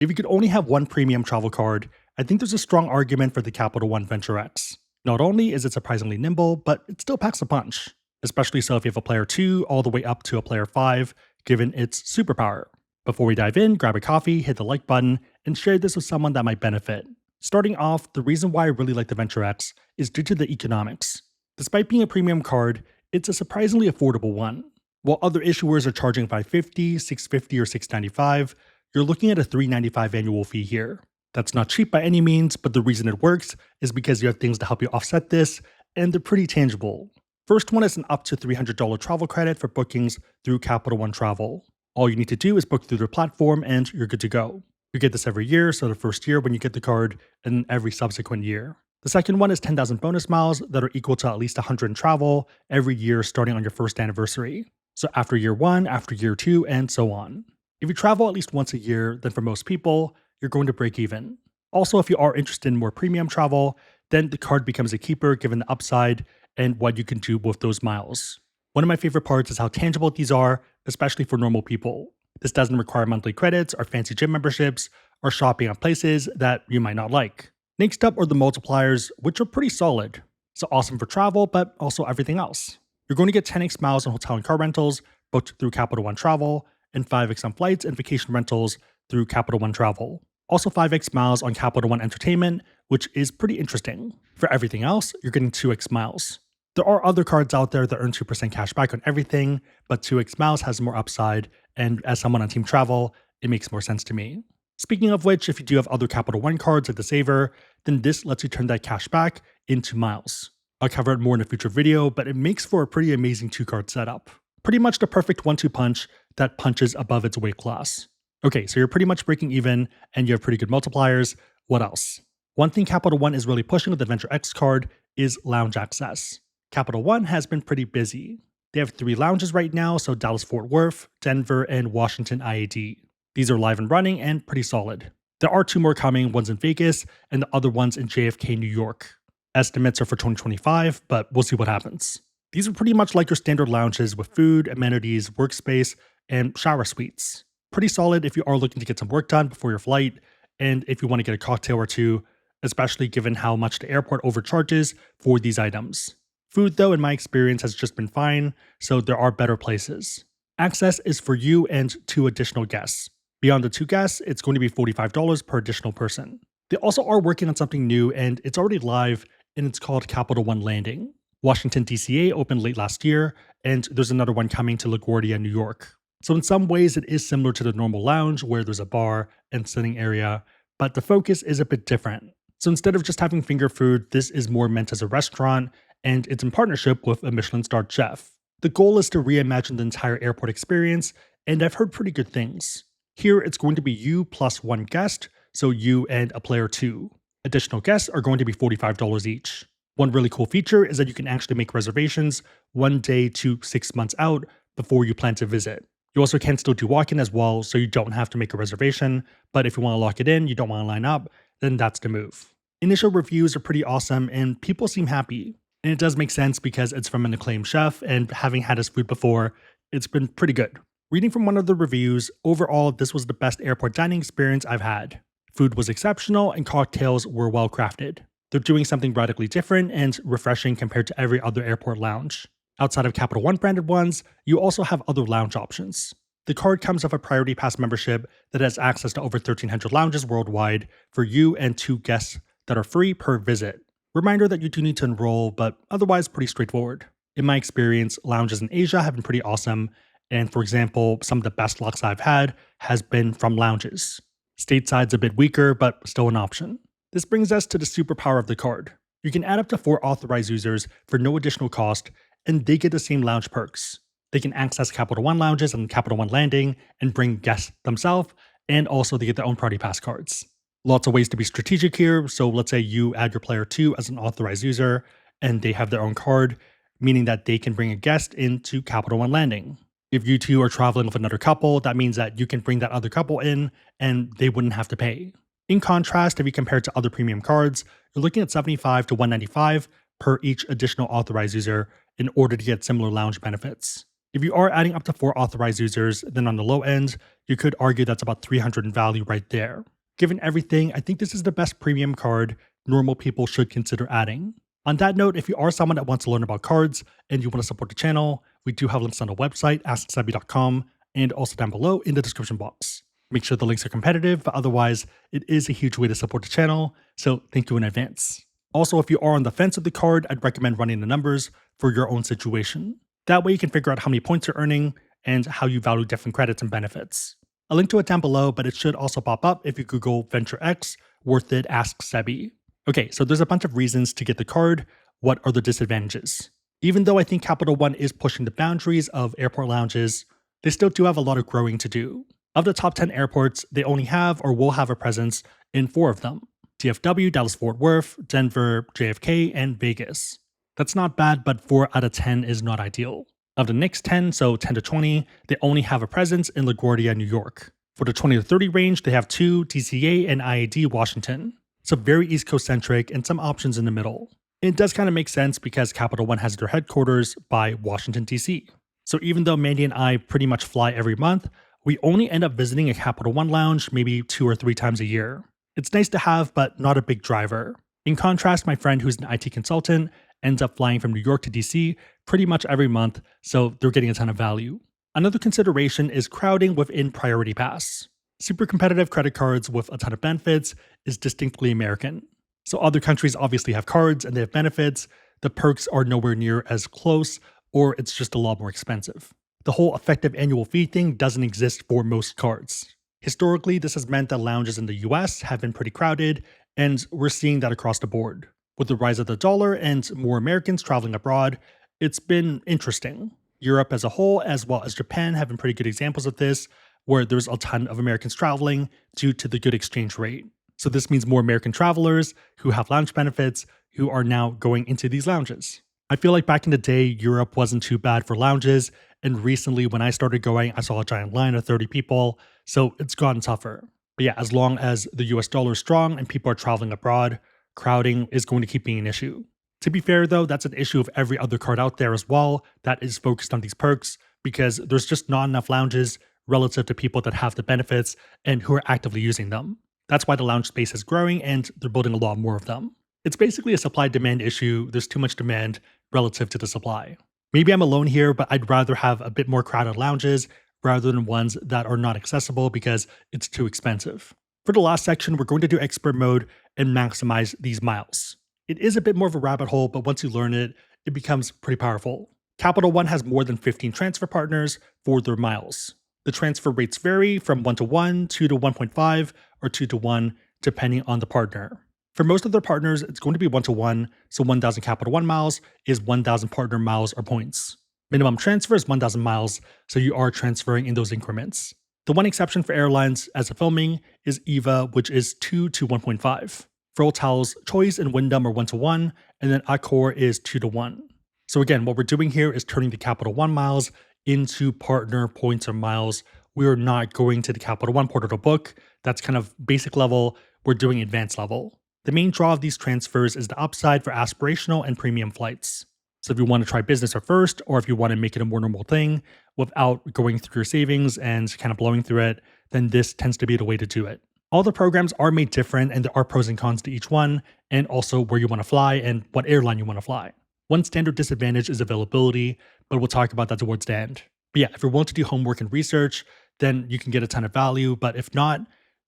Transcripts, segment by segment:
If you could only have one premium travel card, I think there's a strong argument for the Capital One Venture X. Not only is it surprisingly nimble, but it still packs a punch, especially so if you have a player 2 all the way up to a player 5, given its superpower. Before we dive in, grab a coffee, hit the like button, and share this with someone that might benefit. Starting off, the reason why I really like the Venture X is due to the economics. Despite being a premium card, it's a surprisingly affordable one. While other issuers are charging $550, $650, or $695, you're looking at a $395 annual fee here. That's not cheap by any means, but the reason it works is because you have things to help you offset this, and they're pretty tangible. First one is an up to $300 travel credit for bookings through Capital One Travel. All you need to do is book through their platform and you're good to go. You get this every year, so the first year when you get the card, and every subsequent year. The second one is 10,000 bonus miles that are equal to at least 100 in travel every year starting on your first anniversary. So after year 1, after year 2, and so on. If you travel at least once a year, then for most people, you're going to break even. Also, if you are interested in more premium travel, then the card becomes a keeper given the upside and what you can do with those miles. One of my favorite parts is how tangible these are, especially for normal people. This doesn't require monthly credits or fancy gym memberships or shopping at places that you might not like. Next up are the multipliers, which are pretty solid. So awesome for travel, but also everything else. You're going to get 10x miles on hotel and car rentals booked through Capital One Travel, and 5x on flights and vacation rentals through Capital One Travel. Also 5x miles on Capital One Entertainment, which is pretty interesting. For everything else, you're getting 2x miles. There are other cards out there that earn 2% cash back on everything, but 2x miles has more upside, and as someone on Team Travel, it makes more sense to me. Speaking of which, if you do have other Capital One cards like the Saver, then this lets you turn that cash back into miles. I'll cover it more in a future video, but it makes for a pretty amazing 2-card setup. Pretty much the perfect 1-2 punch that punches above its weight class. Okay, so you're pretty much breaking even, and you have pretty good multipliers. What else? One thing Capital One is really pushing with the Venture X card is lounge access. Capital One has been pretty busy. They have 3 lounges right now, so Dallas Fort Worth, Denver, and Washington IAD. These are live and running and pretty solid. There are 2 more coming, one's in Vegas, and the other one's in JFK, New York. Estimates are for 2025, but we'll see what happens. These are pretty much like your standard lounges with food, amenities, workspace, and shower suites. Pretty solid if you are looking to get some work done before your flight, and if you want to get a cocktail or two, especially given how much the airport overcharges for these items. Food, though, in my experience, has just been fine, so there are better places. Access is for you and 2 additional guests. Beyond the 2 guests, it's going to be $45 per additional person. They also are working on something new, and it's already live, and it's called Capital One Landing. Washington, DCA opened late last year, and there's another one coming to LaGuardia, New York. So in some ways, it is similar to the normal lounge where there's a bar and sitting area, but the focus is a bit different. So instead of just having finger food, this is more meant as a restaurant, and it's in partnership with a Michelin-starred chef. The goal is to reimagine the entire airport experience, and I've heard pretty good things. Here, it's going to be you plus 1 guest, so you and a player 2. Additional guests are going to be $45 each. One really cool feature is that you can actually make reservations 1 day to 6 months out before you plan to visit. You also can still do walk-in as well, so you don't have to make a reservation, but if you want to lock it in, you don't want to line up, then that's the move. Initial reviews are pretty awesome, and people seem happy. And it does make sense because it's from an acclaimed chef, and having had his food before, it's been pretty good. Reading from one of the reviews, overall, this was the best airport dining experience I've had. Food was exceptional, and cocktails were well crafted. They're doing something radically different and refreshing compared to every other airport lounge. Outside of Capital One branded ones, you also have other lounge options. The card comes with a Priority Pass membership that has access to over 1,300 lounges worldwide for you and 2 guests that are free per visit. Reminder that you do need to enroll, but otherwise pretty straightforward. In my experience, lounges in Asia have been pretty awesome, and for example, some of the best lucks I've had has been from lounges. Stateside's a bit weaker, but still an option. This brings us to the superpower of the card. You can add up to 4 authorized users for no additional cost, and they get the same lounge perks. They can access Capital One lounges and Capital One Landing and bring guests themselves, and also they get their own Priority Pass cards. Lots of ways to be strategic here, so let's say you add your player 2 as an authorized user, and they have their own card, meaning that they can bring a guest into Capital One Landing. If you 2 are traveling with another couple, that means that you can bring that other couple in, and they wouldn't have to pay. In contrast, if you compare it to other premium cards, you're looking at $75 to $195 per each additional authorized user in order to get similar lounge benefits. If you are adding up to 4 authorized users, then on the low end, you could argue that's about 300 in value right there. Given everything, I think this is the best premium card normal people should consider adding. On that note, if you are someone that wants to learn about cards and you want to support the channel, we do have links on the website, asksebby.com, and also down below in the description box. Make sure the links are competitive, but otherwise, it is a huge way to support the channel, so thank you in advance. Also, if you are on the fence of the card, I'd recommend running the numbers for your own situation. That way you can figure out how many points you're earning and how you value different credits and benefits. I'll link to it down below, but it should also pop up if you Google Venture X, worth it, ask Sebby. Okay, so there's a bunch of reasons to get the card. What are the disadvantages? Even though I think Capital One is pushing the boundaries of airport lounges, they still do have a lot of growing to do. Of the top 10 airports, they only have or will have a presence in 4 of them: DFW, Dallas-Fort Worth, Denver, JFK, and Vegas. That's not bad, but 4 out of 10 is not ideal. Of the next 10, so 10 to 20, they only have a presence in LaGuardia, New York. For the 20 to 30 range, they have 2, DCA and IAD, Washington. So very East Coast centric and some options in the middle. It does kind of make sense because Capital One has their headquarters by Washington, DC. So even though Mandy and I pretty much fly every month, we only end up visiting a Capital One lounge maybe 2 or 3 times a year. It's nice to have, but not a big driver. In contrast, my friend who's an IT consultant ends up flying from New York to DC pretty much every month, so they're getting a ton of value. Another consideration is crowding within Priority Pass. Super competitive credit cards with a ton of benefits is distinctly American. So other countries obviously have cards and they have benefits. The perks are nowhere near as close, or it's just a lot more expensive. The whole effective annual fee thing doesn't exist for most cards. Historically, this has meant that lounges in the US have been pretty crowded, and we're seeing that across the board. With the rise of the dollar and more Americans traveling abroad, it's been interesting. Europe as a whole, as well as Japan, have been pretty good examples of this, where there's a ton of Americans traveling due to the good exchange rate. So this means more American travelers who have lounge benefits who are now going into these lounges. I feel like back in the day, Europe wasn't too bad for lounges, and recently when I started going, I saw a giant line of 30 people, so it's gotten tougher. But yeah, as long as the US dollar is strong and people are traveling abroad, crowding is going to keep being an issue. To be fair though, that's an issue of every other card out there as well that is focused on these perks, because there's just not enough lounges relative to people that have the benefits and who are actively using them. That's why the lounge space is growing and they're building a lot more of them. It's basically a supply-demand issue. There's too much demand relative to the supply. Maybe I'm alone here, but I'd rather have a bit more crowded lounges rather than ones that are not accessible because it's too expensive. For the last section, we're going to do expert mode and maximize these miles. It is a bit more of a rabbit hole, but once you learn it, it becomes pretty powerful. Capital One has more than 15 transfer partners for their miles. The transfer rates vary from 1 to 1, 2 to 1.5, or 2 to 1, depending on the partner. For most of their partners, it's going to be 1 to 1, so 1,000 Capital One miles is 1,000 partner miles or points. Minimum transfer is 1,000 miles, so you are transferring in those increments. The one exception for airlines as of filming is EVA, which is 2 to 1.5. For hotels, Choice and Wyndham are 1 to 1, and then Accor is 2 to 1. So again, what we're doing here is turning the Capital One miles into partner points or miles. We are not going to the Capital One portal to book. That's kind of basic level. We're doing advanced level. The main draw of these transfers is the upside for aspirational and premium flights. So if you want to try business at first, or if you want to make it a more normal thing without going through your savings and kind of blowing through it, then this tends to be the way to do it. All the programs are made different and there are pros and cons to each one, and also where you want to fly and what airline you want to fly. One standard disadvantage is availability, but we'll talk about that towards the end. But yeah, if you're willing to do homework and research, then you can get a ton of value, but if not,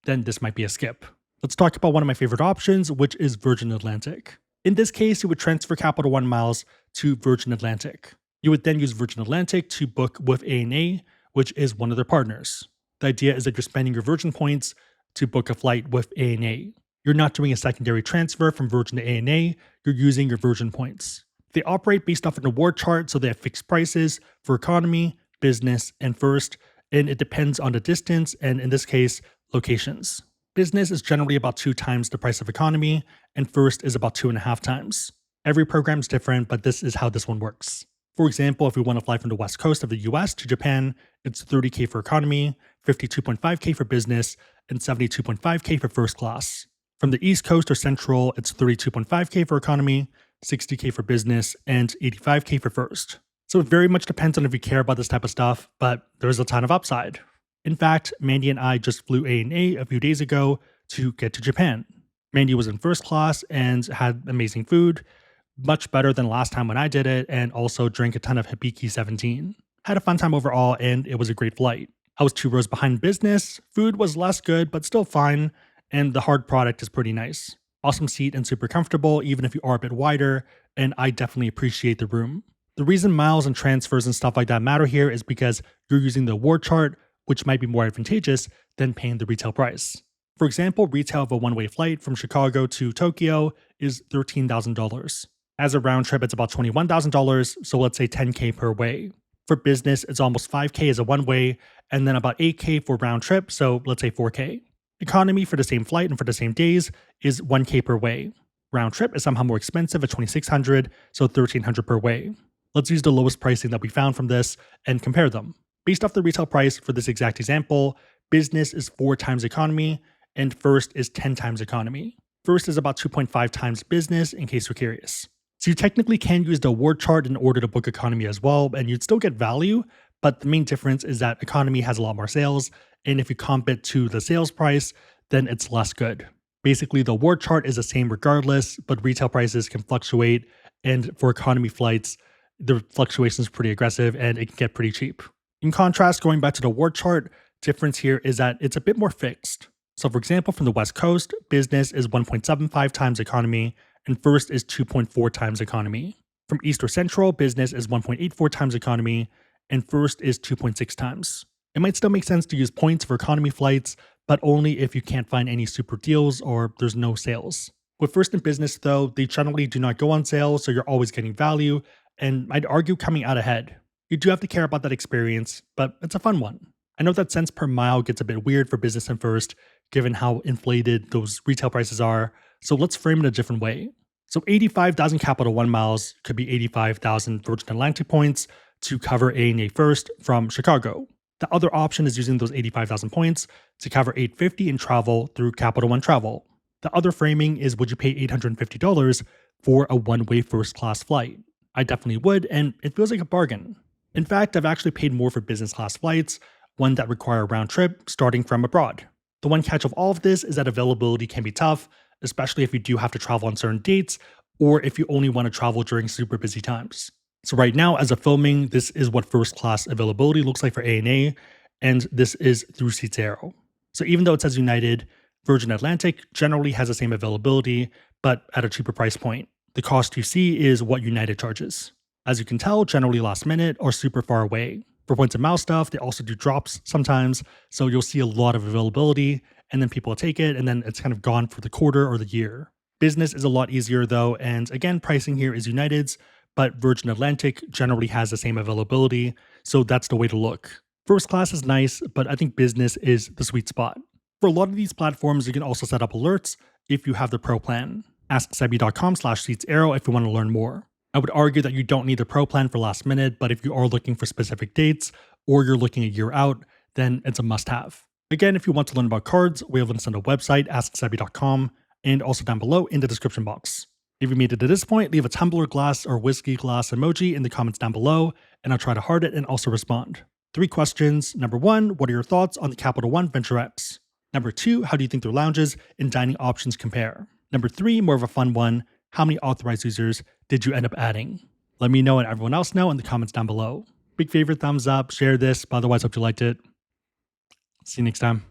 then this might be a skip. Let's talk about one of my favorite options, which is Virgin Atlantic. In this case, you would transfer Capital One miles to Virgin Atlantic. You would then use Virgin Atlantic to book with ANA, which is one of their partners. The idea is that you're spending your Virgin points to book a flight with ANA. You're not doing a secondary transfer from Virgin to ANA, you're using your Virgin points. They operate based off an award chart, so they have fixed prices for economy, business, and first, and it depends on the distance and, in this case, locations. Business is generally about 2 times the price of economy, and first is about 2.5 times. Every program is different, but this is how this one works. For example, if we want to fly from the west coast of the US to Japan, it's $30K for economy, $52.5K for business, and $72.5K for first class. From the east coast or central, it's $32.5K for economy, $60K for business, and $85K for first. So it very much depends on if you care about this type of stuff, but there's a ton of upside. In fact, Mandy and I just flew A&A a few days ago to get to Japan. Mandy was in first class and had amazing food, much better than last time when I did it, and also drank a ton of Hibiki 17. Had a fun time overall, and it was a great flight. I was 2 rows behind business, food was less good, but still fine, and the hard product is pretty nice. Awesome seat and super comfortable, even if you are a bit wider, and I definitely appreciate the room. The reason miles and transfers and stuff like that matter here is because you're using the award chart, which might be more advantageous than paying the retail price. For example, retail of a one-way flight from Chicago to Tokyo is $13,000. As a round trip, it's about $21,000, so let's say $10K per way. For business, it's almost $5K as a one-way, and then about $8K for round trip, so let's say $4K. Economy for the same flight and for the same days is $1K per way. Round trip is somehow more expensive at $2,600, so $1,300 per way. Let's use the lowest pricing that we found from this and compare them. Based off the retail price for this exact example, business is 4 times economy, and first is 10 times economy. First is about 2.5 times business, in case you're curious. So you technically can use the award chart in order to book economy as well, and you'd still get value, but the main difference is that economy has a lot more sales, and if you comp it to the sales price, then it's less good. Basically, the award chart is the same regardless, but retail prices can fluctuate, and for economy flights, the fluctuation is pretty aggressive and it can get pretty cheap. In contrast, going back to the award chart, difference here is that it's a bit more fixed. So for example, from the West Coast, business is 1.75 times economy, and first is 2.4 times economy. From East or Central, business is 1.84 times economy, and first is 2.6 times. It might still make sense to use points for economy flights, but only if you can't find any super deals or there's no sales. With first and business though, they generally do not go on sale, so you're always getting value, and I'd argue coming out ahead. You do have to care about that experience, but it's a fun one. I know that cents per mile gets a bit weird for business and first, given how inflated those retail prices are, so let's frame it a different way. So 85,000 Capital One miles could be 85,000 Virgin Atlantic points to cover A&A first from Chicago. The other option is using those 85,000 points to cover $850 in travel through Capital One Travel. The other framing is, would you pay $850 for a one-way first class flight? I definitely would, and it feels like a bargain. In fact, I've actually paid more for business class flights, one that require a round trip starting from abroad. The one catch of all of this is that availability can be tough, especially if you do have to travel on certain dates, or if you only want to travel during super busy times. So right now, as of filming, this is what first class availability looks like for A&A, and this is through SeatsAero. So even though it says United, Virgin Atlantic generally has the same availability, but at a cheaper price point. The cost you see is what United charges. As you can tell, generally last minute or super far away. For points and mile stuff, they also do drops sometimes, so you'll see a lot of availability, and then people take it, and then it's kind of gone for the quarter or the year. Business is a lot easier though, and again, pricing here is United's, but Virgin Atlantic generally has the same availability, so that's the way to look. First class is nice, but I think business is the sweet spot. For a lot of these platforms, you can also set up alerts if you have the pro plan. Ask Sebby.com/SeatsAero if you want to learn more. I would argue that you don't need the pro plan for last minute, but if you are looking for specific dates or you're looking a year out, then it's a must-have. Again, if you want to learn about cards, we have links on the website, AskSebby.com, and also down below in the description box. If you made it to this point, leave a tumbler glass or whiskey glass emoji in the comments down below, and I'll try to heart it and also respond. 3 questions. Number 1, what are your thoughts on the Capital One Venture X? Number 2, how do you think their lounges and dining options compare? Number 3, more of a fun one, how many authorized users did you end up adding? Let me know and everyone else know in the comments down below. Big favorite, thumbs up, share this, but otherwise hope you liked it. See you next time.